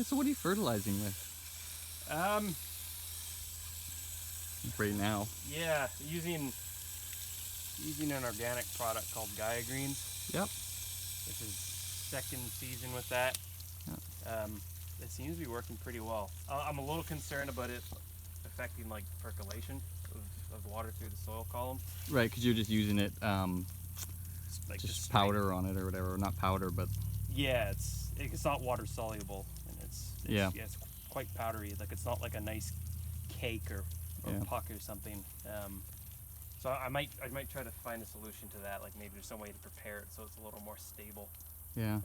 So what are you fertilizing with right now? Yeah, using an organic product called Gaia Greens. Yep. This is second season with that. Yeah. It seems to be working pretty well. I'm a little concerned about it affecting like percolation of water through the soil column. Right, because you're just using it, Like just powder on it or whatever. Not powder, but yeah, it's not water soluble, and yeah, it's quite powdery. Like it's not like a nice cake or yeah. puck or something. So I might try to find a solution to that. Like maybe there's some way to prepare it so it's a little more stable. Yeah.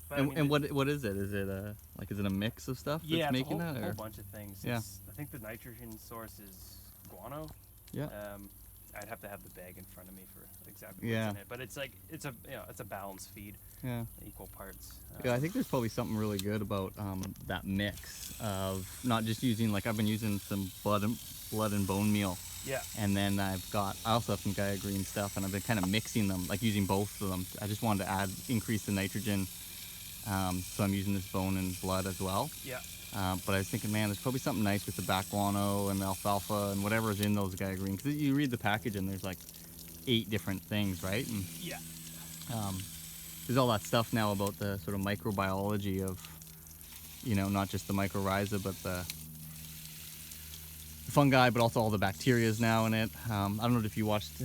But And, I mean, and what is it? Is it is it a mix of stuff yeah, that's it's making that? a whole Or? bunch of things. Yeah. I think the nitrogen source is guano. Yeah. I'd have to have the bag in front of me for exactly Yeah. what's in it. But it's like it's a balanced feed. Yeah. Equal parts. Yeah, I think there's probably something really good about that mix of not just using, like I've been using some blood and bone meal. Yeah. And then I also have some Gaia Green stuff, and I've been kind of mixing them, like using both of them. I just wanted to increase the nitrogen, so I'm using this bone and blood as well. Yeah. But I was thinking, man, there's probably something nice with the back guano and the alfalfa and whatever is in those Gaia Green, because you read the package and there's like 8 different things, right? And, yeah. There's all that stuff now about the sort of microbiology of, not just the mycorrhiza, but the fungi, but also all the bacterias now in it. I don't know if you watched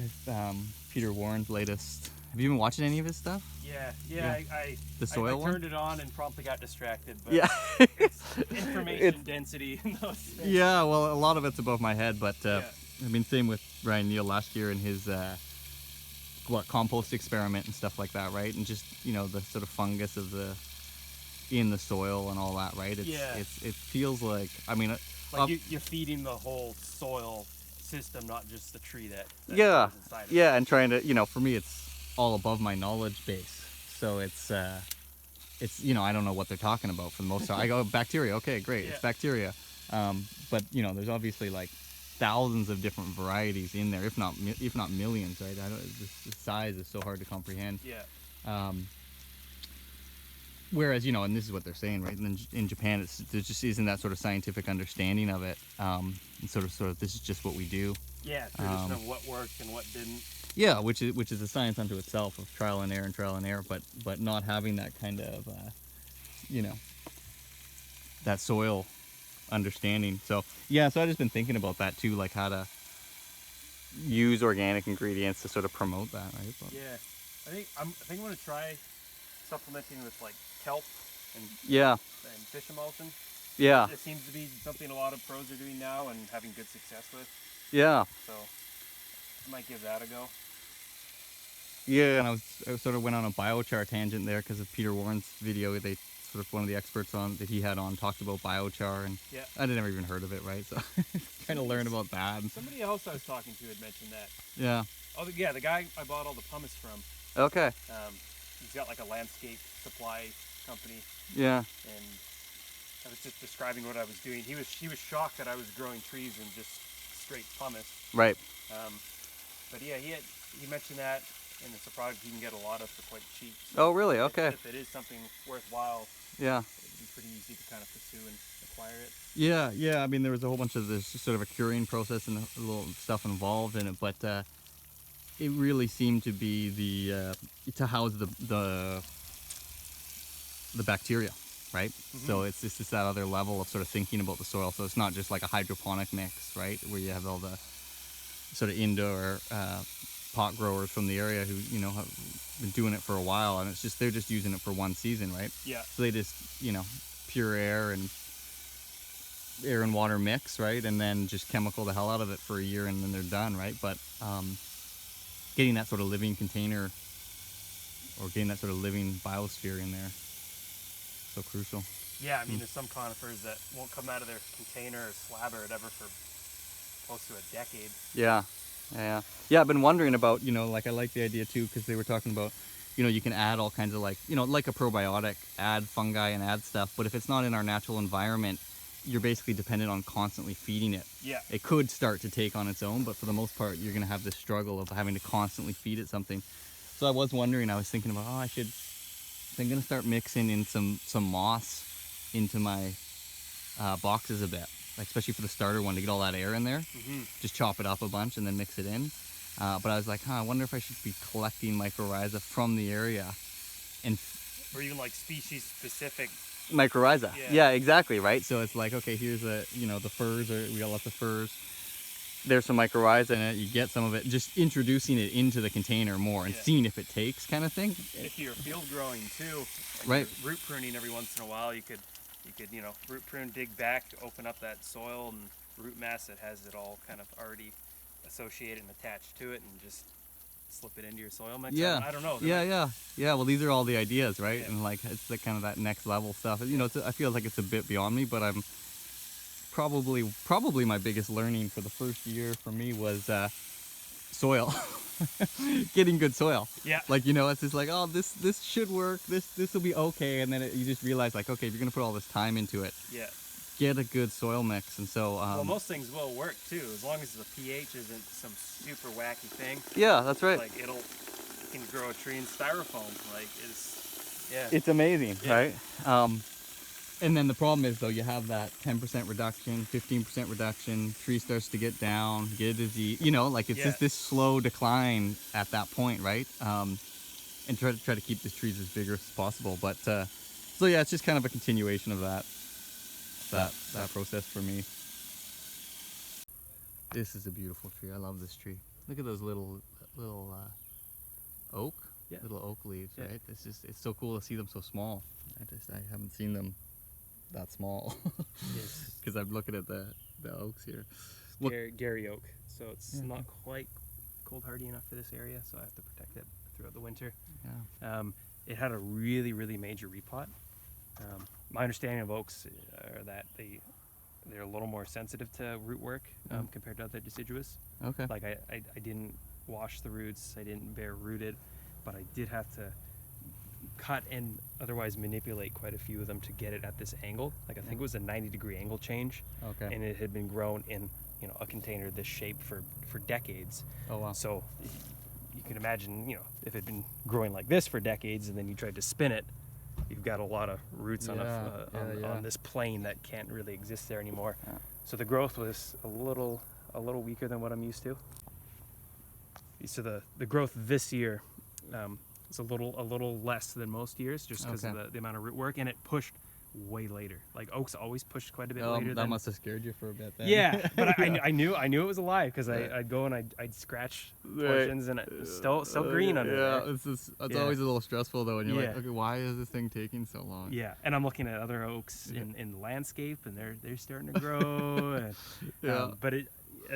Peter Warren's latest. Have you been watching any of his stuff? Yeah. The soil I turned it on and promptly got distracted. But yeah. It's information density in those things. Yeah, well, a lot of it's above my head, but I mean, same with Ryan Neal last year in his compost experiment and stuff like that, right? And just the sort of fungus of in the soil and all that, right? It feels like, I mean, like you're feeding the whole soil system, not just the tree that yeah, goes inside yeah, and trying to, for me, it's all above my knowledge base, so it's I don't know what they're talking about for the most part. I go bacteria, okay, great, it's bacteria, but there's obviously like thousands of different varieties in there, if not millions, right? The size is so hard to comprehend. Yeah. Whereas, and this is what they're saying, right? And in Japan, there just isn't that sort of scientific understanding of it. And sort of, this is just what we do. Yeah, tradition of what worked and what didn't. Yeah, which is a science unto itself of trial and error, but not having that kind of, that soil understanding. So yeah, so I've just been thinking about that too, like how to use organic ingredients to sort of promote that, right? But, yeah, I think I'm going to try supplementing with like kelp and fish emulsion. Yeah. It seems to be something a lot of pros are doing now and having good success with. Yeah. So I might give that a go. Yeah, and I sort of went on a biochar tangent there because of Peter Warren's video. They sort of, one of the experts that he had on talked about biochar, and I'd never even heard of it, right? So trying to learn about that. Somebody else I was talking to had mentioned that. Yeah. Oh yeah, the guy I bought all the pumice from. Okay. He's got like a landscape supply company. Yeah. And I was just describing what I was doing. He was shocked that I was growing trees in just straight pumice. Right. But yeah, he mentioned that, and it's a product you can get a lot of for quite cheap. So really? Okay. If it is something worthwhile, yeah, it'd be pretty easy to kind of pursue and acquire it. Yeah. I mean, there was a whole bunch of this sort of a curing process and a little stuff involved in it, but it really seemed to be to house the bacteria, right? Mm-hmm. So it's just that other level of sort of thinking about the soil. So it's not just like a hydroponic mix, right, where you have all the sort of indoor pot growers from the area who have been doing it for a while, and they're just using it for one season, right? Yeah. So they just pure air and water mix, right, and then just chemical the hell out of it for a year, and then they're done, right? But getting that sort of living container or getting that sort of living biosphere in there, so crucial. Yeah, I mean, there's some conifers that won't come out of their container or slab or whatever for close to a decade. Yeah. I've been wondering about, like I like the idea too, because they were talking about, you can add all kinds of like a probiotic, add fungi and add stuff, but if it's not in our natural environment, you're basically dependent on constantly feeding it. Yeah. It could start to take on its own, but for the most part, you're going to have this struggle of having to constantly feed it something. So I was wondering, I was thinking about, I'm going to start mixing in some moss into my boxes a bit, like especially for the starter one to get all that air in there. Just chop it up a bunch and then mix it in. But I was like, I wonder if I should be collecting mycorrhiza from the area, and or even like species specific mycorrhiza. Yeah, exactly, right? So it's like, okay, here's the firs, or we got lots of firs. There's some mycorrhiza in it. You get some of it, just introducing it into the container more and seeing if it takes, kind of thing. If you're field growing too, right? Root pruning every once in a while, you could root prune, dig back, open up that soil and root mass that has it all kind of already associated and attached to it, and just slip it into your soil mix. Yeah, I don't know. Yeah. Well, these are all the ideas, right? And like, it's the kind of that next level stuff. I feel like it's a bit beyond me, but I'm probably my biggest learning for the first year for me was soil. Getting good soil. Yeah. Like, it's just like, oh, this should work. This will be okay. And then you just realize, like, okay, if you're gonna put all this time into it, get a good soil mix. And so well, most things will work too, as long as the pH isn't some super wacky thing. Yeah, that's right. Like you can grow a tree in styrofoam. Like it's amazing, right? And then the problem is, though, you have that 10% reduction, 15% reduction, tree starts to get down, get a disease, like it's just this slow decline at that point, right? And try to keep these trees as vigorous as possible. But so yeah, it's just kind of a continuation of that process for me. This is a beautiful tree. I love this tree. Look at those little oak, little oak leaves, right? It's so cool to see them so small. I haven't seen them that small, because I'm looking at the oaks here. Gary oak, so it's not quite cold hardy enough for this area, so I have to protect it throughout the winter. It had a really major repot. My understanding of oaks are that they're a little more sensitive to root work compared to other deciduous. Okay. Like I didn't wash the roots, I didn't bare root it, but I did have to cut and otherwise manipulate quite a few of them to get it at this angle. Like I think it was a 90-degree angle change. Okay. And it had been grown in a container this shape for decades. Oh wow. So you can imagine, if it had been growing like this for decades and then you tried to spin it, you've got a lot of roots on this plane that can't really exist there anymore. So the growth was a little weaker than what I'm used to. So the growth this year is a little less than most years, just because of the amount of root work, and it pushed way later. Like oaks always pushed quite a bit later. That must have scared you for a bit then. Yeah, but I knew it was alive, because I'd go and I'd scratch portions, and it's still green under there. It's always a little stressful though, and you're like, okay, why is this thing taking so long? Yeah, and I'm looking at other oaks in the landscape, and they're starting to grow. And, but it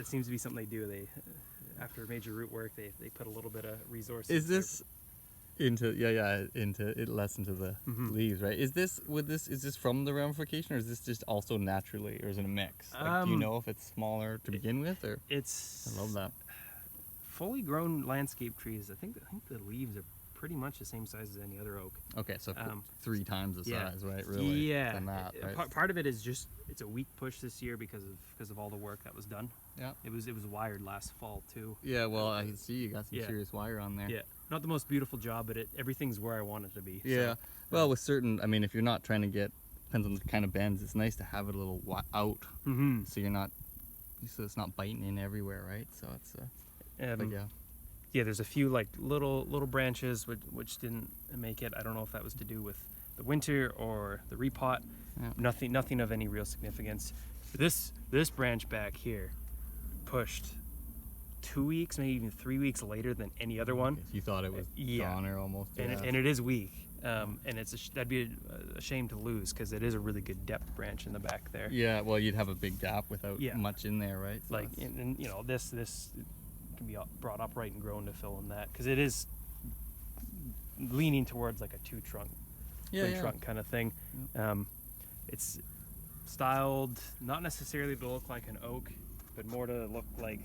seems to be something they do. After major root work, they put a little bit of resources. Is this into less into the leaves, right? Is this from the ramification, or is this just also naturally, or is it a mix? Like, do you know if it's smaller to begin with, or? I love that. Fully grown landscape trees, I think the leaves are pretty much the same size as any other oak. Okay, so 3 times the size, right? Really? Yeah. Than that, right? Part of it is just it's a weak push this year because of all the work that was done. Yeah. It was wired last fall too. Yeah. Well, I can see you got some serious wire on there. Yeah. Not the most beautiful job, but everything's where I want it to be. Yeah. So, well, with certain, I mean, if you're not trying to depends on the kind of bends, it's nice to have it a little out, so it's not biting in everywhere, right? So it's but yeah. Yeah, there's a few like little branches which didn't make it. I don't know if that was to do with the winter or the repot. Yeah. Nothing of any real significance. This branch back here pushed 2 weeks, maybe even 3 weeks later than any other one. You thought it was gone or almost. And it is weak. And that'd be a shame to lose, because it is a really good depth branch in the back there. Yeah, well, you'd have a big gap without much in there, right? So like, and this can be brought upright and grown to fill in that, because it is leaning towards like a twin trunk kind of thing. It's styled not necessarily to look like an oak, but more to look like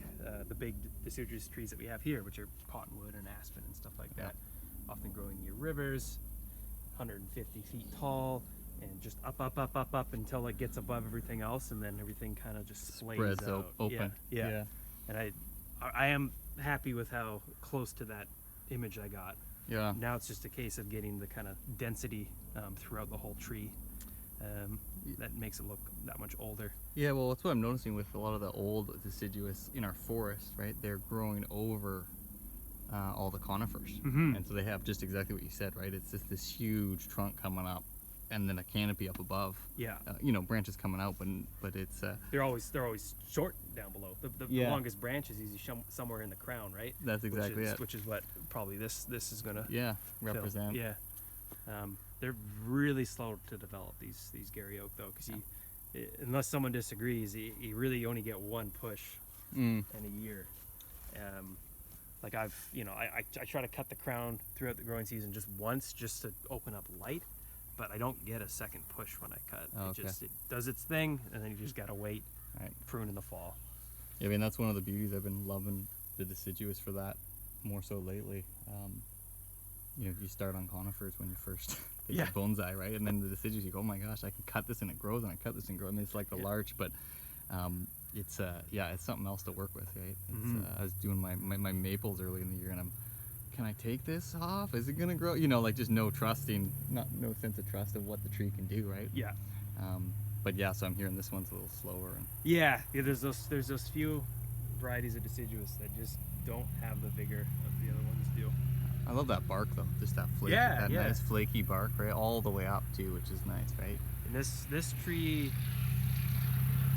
the big deciduous trees that we have here, which are cottonwood and aspen and stuff like that, often growing near rivers, 150 feet tall, and just up until it gets above everything else, and then everything kind of just spreads out. Open. Yeah. And I am happy with how close to that image I got. Yeah. Now it's just a case of getting the kind of density throughout the whole tree. that makes it look that much older. Yeah, well, that's what I'm noticing with a lot of the old deciduous in our forest, right? They're growing over all the conifers. And so they have just exactly what you said, right? It's just this huge trunk coming up and then a canopy up above. Yeah. You know, branches coming out, but it's... They're always short down below. The longest branch is usually somewhere in the crown, right? That's exactly it. Which is what probably this is going to represent. Yeah. They're really slow to develop, these Gary Oak, though, because unless someone disagrees, you really only get one push in a year. Like I try to cut the crown throughout the growing season just once, just to open up light, but I don't get a second push when I cut. It does its thing, and then you just gotta wait, prune in the fall. Yeah, I mean, that's one of the beauties. I've been loving the deciduous for that more so lately. You know, you start on conifers when you first get the bonsai, right? And then the deciduous, you go, oh my gosh, I can cut this and it grows, and I cut this and grows. I mean, it's like the larch, but it's something else to work with, right? It's, I was doing my maples early in the year, and can I take this off? Is it gonna grow? You know, like just no sense of trust of what the tree can do, right? Yeah. But yeah, so I'm hearing this one's a little slower. And there's those few varieties of deciduous that just don't have the vigor of the other ones do. I love that bark though, just that flaky, nice flaky bark, right, all the way up too, which is nice, right? And this tree,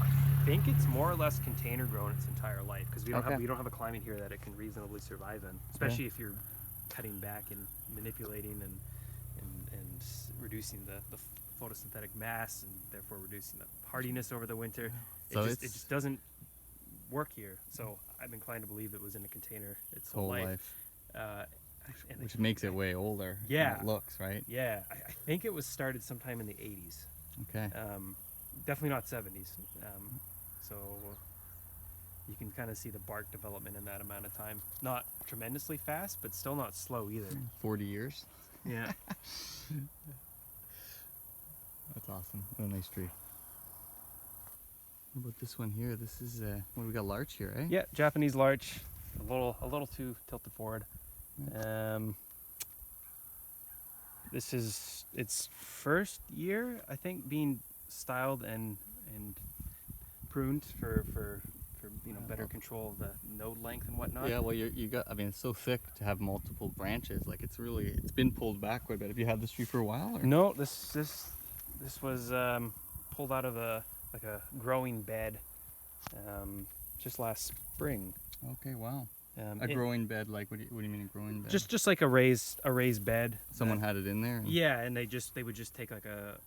I think it's more or less container grown its entire life, because we don't have a climate here that it can reasonably survive in, especially if you're cutting back and manipulating and reducing the photosynthetic mass, and therefore reducing the hardiness over the winter. So it just doesn't work here. So I'm inclined to believe it was in a container its whole life. Which makes it way older. Yeah. Than it looks, right? Yeah, I think it was started sometime in the 80s. Okay. Definitely not 70s. So you can kind of see the bark development in that amount of time. Not tremendously fast, but still not slow either. 40 years. Yeah. That's awesome. What a nice tree. What about this one here? This is we got larch here, eh? Yeah, Japanese larch. A little too tilted forward. This is its first year, I think, being styled and pruned for better control of the node length and whatnot. Yeah, well, you got. I mean, it's so thick to have multiple branches. Like it's been pulled back quite a bit. Have you had this tree for a while? Or? No, this was pulled out of a growing bed just last spring. Okay, wow. A growing bed, like what do you mean a growing bed? Just like a raised bed. Someone had it in there. Yeah, and they would just take like a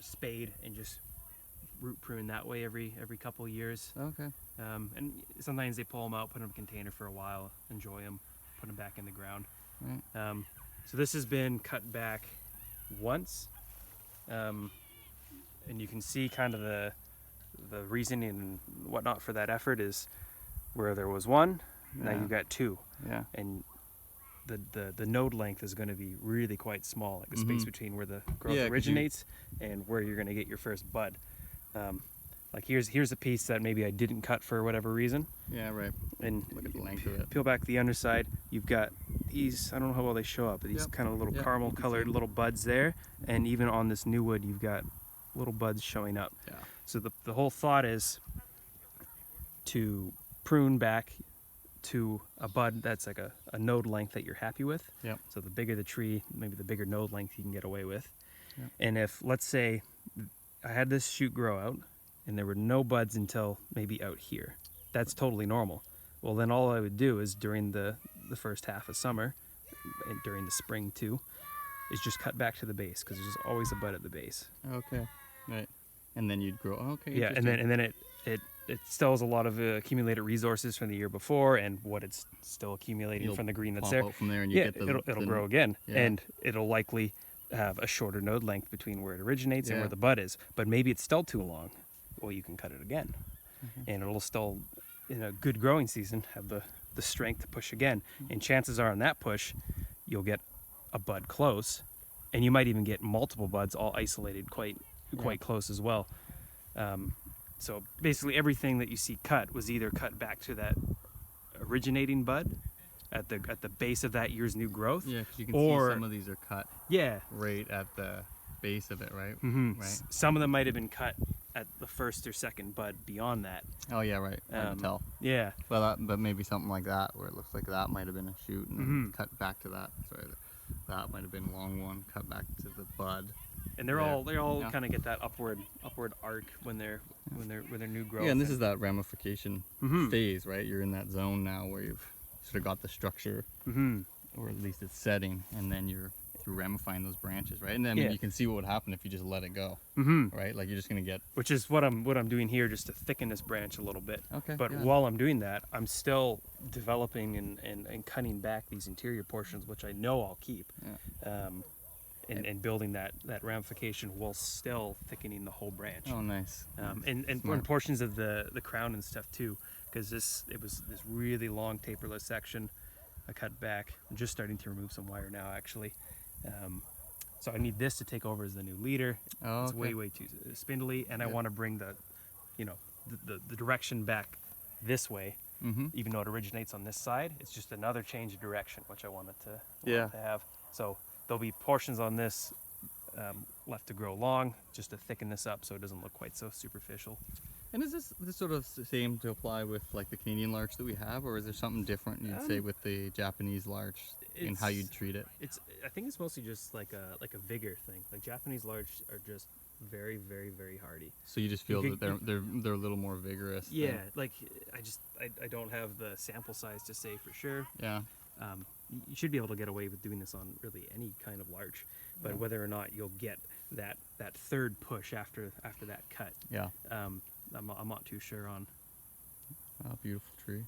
spade and just root prune that way every couple of years. Okay. And sometimes they pull them out, put them in a container for a while, enjoy them, put them back in the ground. Right. So this has been cut back once, and you can see kind of the reasoning and whatnot for that effort is where there was one. Now you've got two. Yeah. And the node length is going to be really quite small, like the space between where the growth originates and where you're going to get your first bud. Like here's a piece that maybe I didn't cut for whatever reason. Yeah, right. And look at the length of it. Peel back the underside. You've got these, I don't know how well they show up, but these kind of little caramel colored little buds there. And even on this new wood, you've got little buds showing up. Yeah. So the whole thought is to prune back to a bud that's like a node length that you're happy with. Yep. So the bigger the tree, maybe the bigger node length you can get away with. Yep. And if, let's say, I had this shoot grow out and there were no buds until maybe out here, that's totally normal. Well, then all I would do is during the first half of summer, and during the spring too, is just cut back to the base, because there's always a bud at the base. Okay. Right. And then you'd grow. Okay. Yeah, and then it still has a lot of accumulated resources from the year before, and what it's still accumulating from the green that's there. Out from there, and you get it'll grow again, and it'll likely have a shorter node length between where it originates and where the bud is. But maybe it's still too long. Well, you can cut it again, and it'll still, in a good growing season, have the strength to push again. And chances are on that push, you'll get a bud close, and you might even get multiple buds all isolated quite close as well. So basically everything that you see cut was either cut back to that originating bud at the base of that year's new growth. Yeah, because you can see some of these are cut right at the base of it, right? Mm-hmm. Right. Some of them might have been cut at the first or second bud beyond that. Oh yeah, right. Hard to tell. Yeah. Well, but maybe something like that, where it looks like that might have been a shoot, and then cut back to that. Sorry, that might have been a long one, cut back to the bud. And they all kind of get that upward arc when they're new growth. Yeah, and this is that ramification phase, right? You're in that zone now where you've sort of got the structure, or at least it's setting, and then you're ramifying those branches, right? And then you can see what would happen if you just let it go, right? Like you're just gonna get. Which is what I'm doing here, just to thicken this branch a little bit. Okay. But while I'm doing that, I'm still developing and cutting back these interior portions, which I know I'll keep. Yeah. And building that ramification while still thickening the whole branch. Oh, nice. And portions of the crown and stuff too, because it was this really long taperless section. I cut back. I'm just starting to remove some wire now, actually. So I need this to take over as the new leader. It's way too spindly, and I want to bring the direction back this way. Even though it originates on this side, it's just another change of direction, which I wanted to have. So there'll be portions on this left to grow long, just to thicken this up so it doesn't look quite so superficial. And is this sort of same to apply with like the Canadian larch that we have, or is there something different you'd say with the Japanese larch in how you'd treat it? I think it's mostly just like a vigor thing. Like Japanese larch are just very, very, very hardy. So you just feel that they're a little more vigorous. Yeah, like I don't have the sample size to say for sure. Yeah. You should be able to get away with doing this on really any kind of larch, but whether or not you'll get that third push after that cut, I'm not too sure on. Oh, beautiful tree.